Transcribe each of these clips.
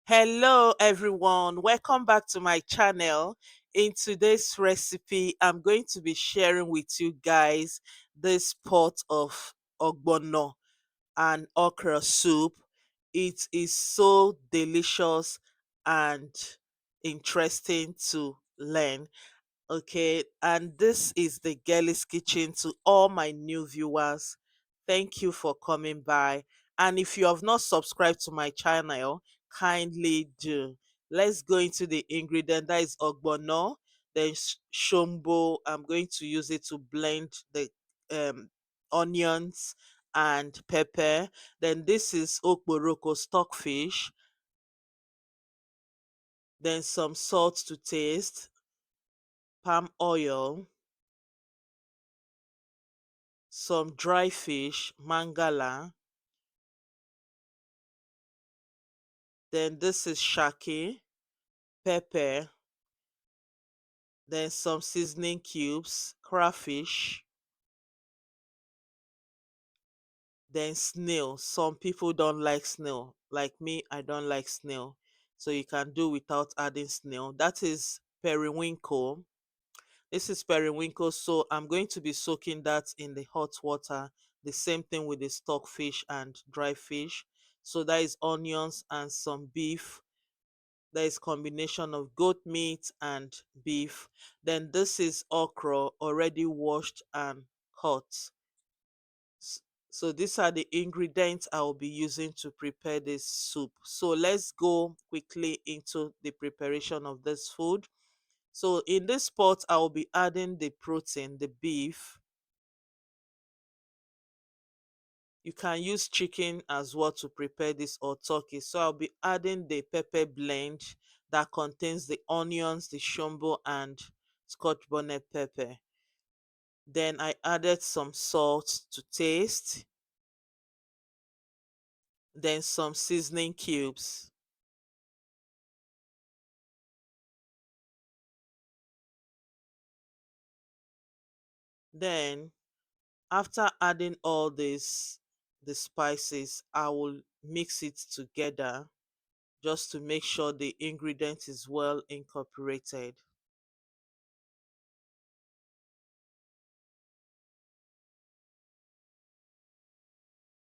Hello everyone, welcome back to my channel. In today's recipe, I'm going to be sharing with you guys this pot of ogbono and okra soup. It is so delicious and interesting to learn. Okay, and this is the Girlie's Kitchen. To all my new viewers, thank you for coming by. And if you have not subscribed to my channel, kindly do. Let's go into the ingredient. That is ogbono, then shombo. I'm going to use it to blend the um, onions and pepper. Then this is okporoko stockfish. Then some salt to taste, palm oil, some dry fish, Mangala. Then this is shake, pepper. Then some seasoning cubes, crayfish. Then snail. Some people don't like snail. Like me, I don't like snail. So you can do without adding snail. That is periwinkle. This is periwinkle. So I'm going to be soaking that in the hot water. The same thing with the stockfish and dry fish. So that is onions and some beef. There is combination of goat meat and beef. Then this is okra already washed and cut. So these are the ingredients I will be using to prepare this soup. So let's go quickly into the preparation of this food. So in this pot I will be adding the protein, the beef. You can use chicken as well to prepare this, or turkey. So I'll be adding the pepper blend that contains the onions, the shombo and scotch bonnet pepper. Then I added some salt to taste, then some seasoning cubes. Then after adding all this, the spices, I will mix it together just to make sure the ingredient is well incorporated.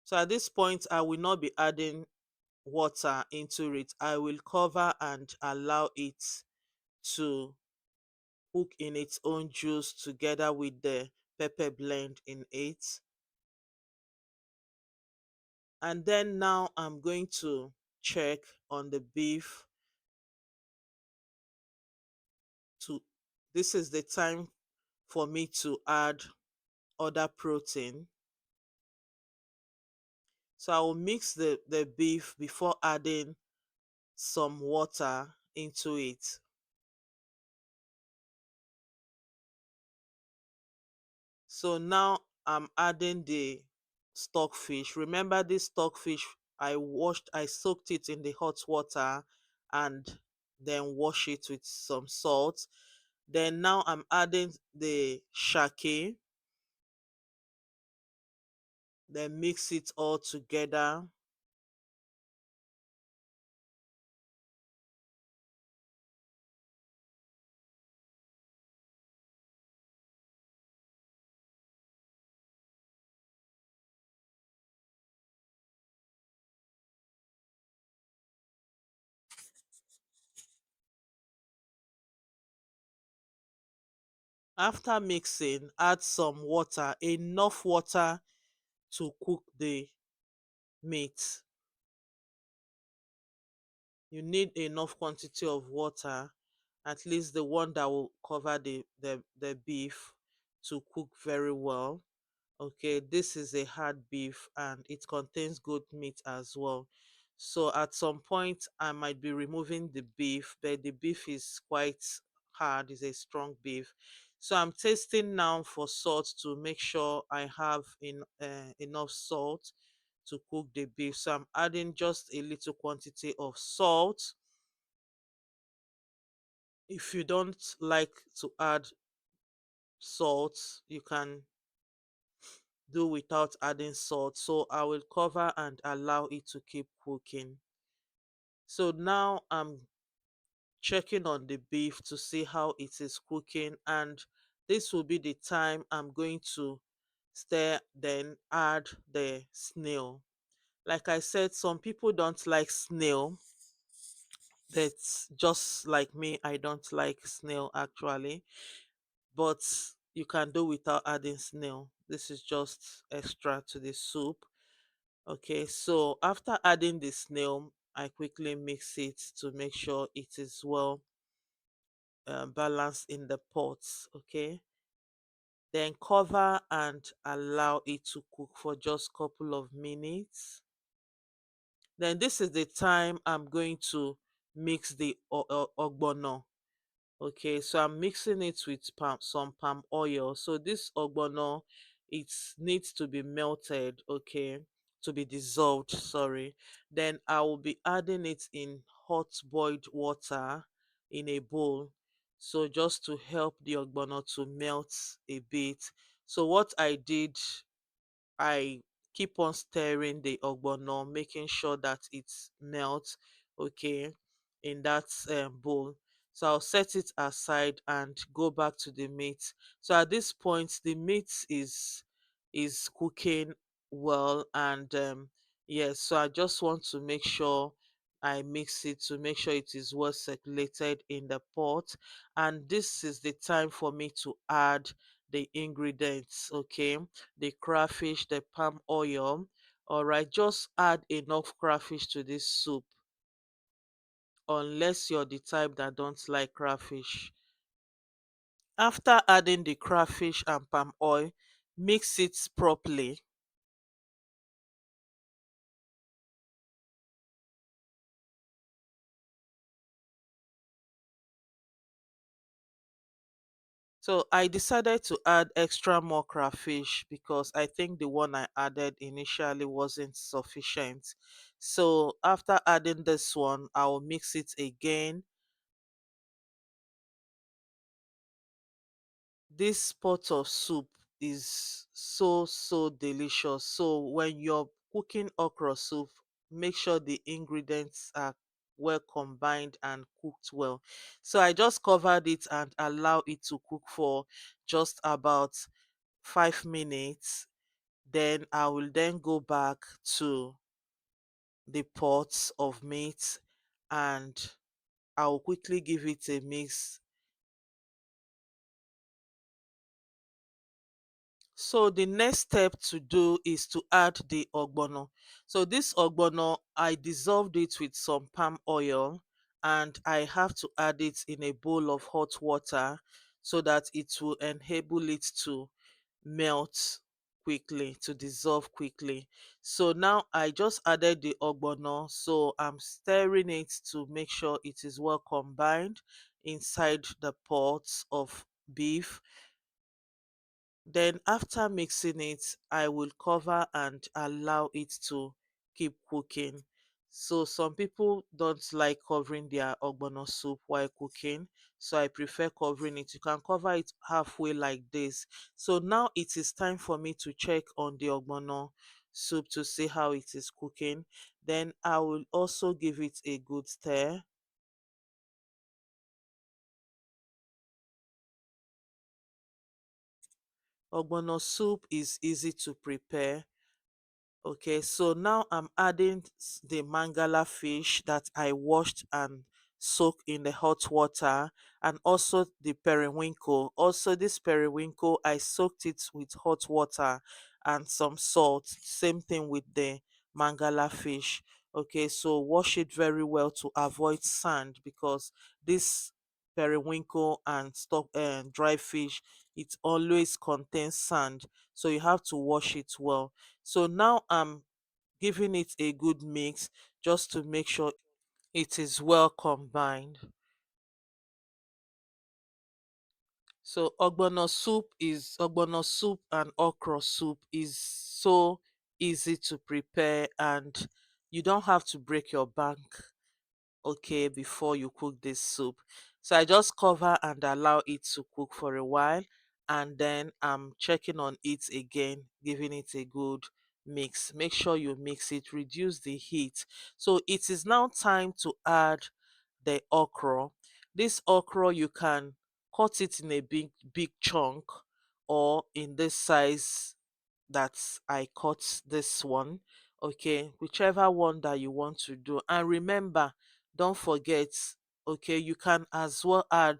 So at this point, I will not be adding water into it. I will cover and allow it to cook in its own juice together with the pepper blend in it. And then now I'm going to check on the beef to this is the time for me to add other protein. So I will mix the beef before adding some water into it. So now I'm adding the stockfish. Remember this stockfish I soaked it in the hot water and then wash it with some salt. Then now I'm adding the shake, then mix it all together. After mixing, add some water, enough water to cook the meat. You need enough quantity of water, at least the one that will cover the beef, to cook very well. Okay, this is a hard beef and it contains goat meat as well. So at some point I might be removing the beef, but the beef is quite hard, it's a strong beef. So I'm tasting now for salt to make sure I have enough salt to cook the beef. So I'm adding just a little quantity of salt. If you don't like to add salt, you can do without adding salt. So I will cover and allow it to keep cooking. So now I'm checking on the beef to see how it is cooking, and this will be the time I'm going to stir, then add the snail. Like I said, some people don't like snail. That's just like me, I don't like snail actually, but you can do without adding snail. This is just extra to the soup. Okay, so after adding the snail, I quickly mix it to make sure it is well balanced in the pots. Okay, then cover and allow it to cook for just couple of minutes. Then this is the time I'm going to mix the ogbono. Okay, so I'm mixing it with some palm oil. So this ogbono, it needs to be melted, okay, to be dissolved, sorry. Then I will be adding it in hot boiled water in a bowl. So just to help the ogbono to melt a bit. So what I did, I keep on stirring the ogbono, making sure that it melts, okay, in that bowl. So I'll set it aside and go back to the meat. So at this point, the meat is cooking well, and yes, so I just want to make sure I mix it to make sure it is well circulated in the pot. And this is the time for me to add the ingredients, okay, the crayfish, the palm oil. All right, just add enough crayfish to this soup, unless you're the type that don't like crayfish. After adding the crayfish and palm oil, mix it properly. So I decided to add extra more crayfish because I think the one I added initially wasn't sufficient. So after adding this one, I will mix it again. This pot of soup is so delicious. So when you're cooking okra soup, make sure the ingredients are well combined and cooked well. So I just covered it and allow it to cook for just about 5 minutes. Then I will then go back to the pots of meat, and I will quickly give it a mix. So the next step to do is to add the ogbono. So this ogbono, I dissolved it with some palm oil, and I have to add it in a bowl of hot water so that it will enable it to melt quickly, to dissolve quickly. So now I just added the ogbono, so I'm stirring it to make sure it is well combined inside the pots of beef. Then after mixing it, I will cover and allow it to keep cooking. So some people don't like covering their ogbono soup while cooking, so I prefer covering it. You can cover it halfway like this. So now it is time for me to check on the ogbono soup to see how it is cooking. Then I will also give it a good stir. Ogbono soup is easy to prepare. Okay, so now I'm adding the Mangala fish that I washed and soaked in the hot water, and also the periwinkle. Also, this periwinkle, I soaked it with hot water and some salt. Same thing with the Mangala fish. Okay, so wash it very well to avoid sand, because this periwinkle and stock and dry fish, it always contains sand. So you have to wash it well. So now I'm giving it a good mix just to make sure it is well combined. So ogbono soup and okra soup is so easy to prepare, and you don't have to break your bank, okay, before you cook this soup. So I just cover and allow it to cook for a while, and then I'm checking on it again, giving it a good mix. Make sure you mix it, reduce the heat. So it is now time to add the okra. This okra, you can cut it in a big chunk, or in this size that I cut this one. Okay, whichever one that you want to do. And remember, don't forget, okay, you can as well add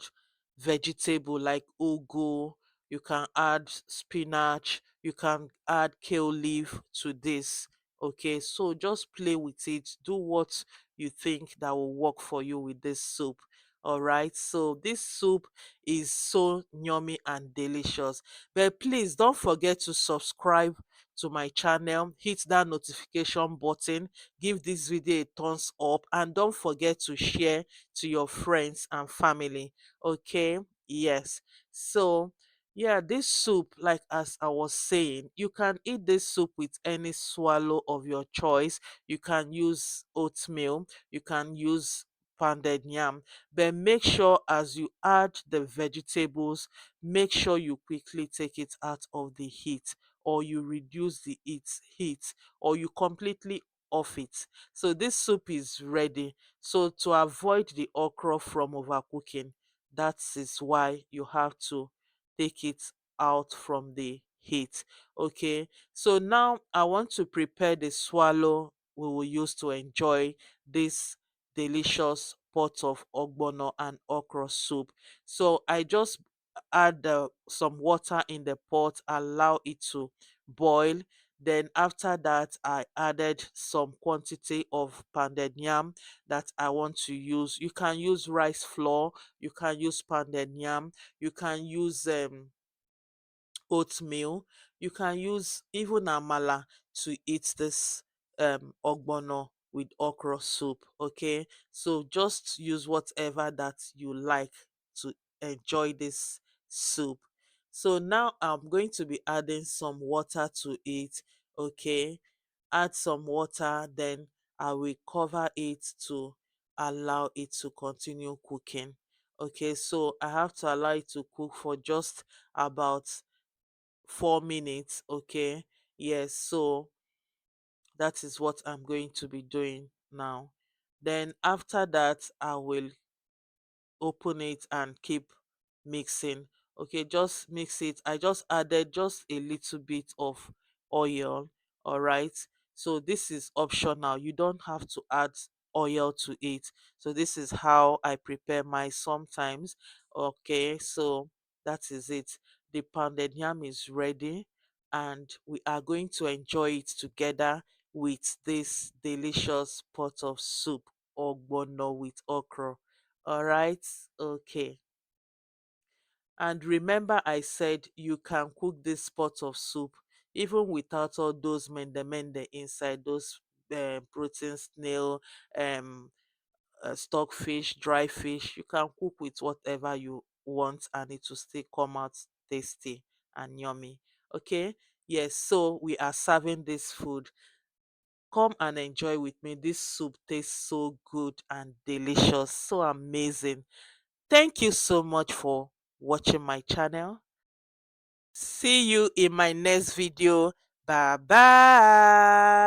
vegetable like ugu, you can add spinach, you can add kale leaf to this. Okay, so just play with it, do what you think that will work for you with this soup. All right, so this soup is so yummy and delicious. But please don't forget to subscribe to my channel, hit that notification button, give this video a thumbs up, and don't forget to share to your friends and family. Okay, yes. So yeah, this soup, like as I was saying, you can eat this soup with any swallow of your choice. You can use oatmeal, you can use pounded yam, but make sure as you add the vegetables, make sure you quickly take it out of the heat, or you reduce the heat, or you completely off it. So this soup is ready. So to avoid the okra from overcooking, that is why you have to take it out from the heat. Okay, so now I want to prepare the swallow we will use to enjoy this delicious pot of ogbono and okra soup. So I just add some water in the pot, allow it to boil. Then after that, I added some quantity of pounded yam that I want to use. You can use rice flour, you can use pounded yam, you can use oatmeal, you can use even amala to eat this ogbono with okra soup. Okay, so just use whatever that you like to enjoy this soup. So now I'm going to be adding some water to it. Okay, add some water, then I will cover it to allow it to continue cooking. Okay, so I have to allow it to cook for just about 4 minutes. Okay, yes, so that is what I'm going to be doing now. Then after that, I will open it and keep mixing. Okay, just mix it. I just added just a little bit of oil. All right, so this is optional, you don't have to add oil to it. So this is how I prepare my sometimes. Okay, so that is it. The pounded yam is ready, and we are going to enjoy it together with this delicious pot of soup, ogbono with okra. All right, okay. And remember, I said you can cook this pot of soup even without all those mende inside, those protein, snail, um, stockfish, dry fish. You can cook with whatever you want, and it will still come out tasty and yummy. Okay, yes. So we are serving this food. Come and enjoy with me. This soup tastes so good and delicious, so amazing. Thank you so much for watching my channel. See you in my next video. Bye bye.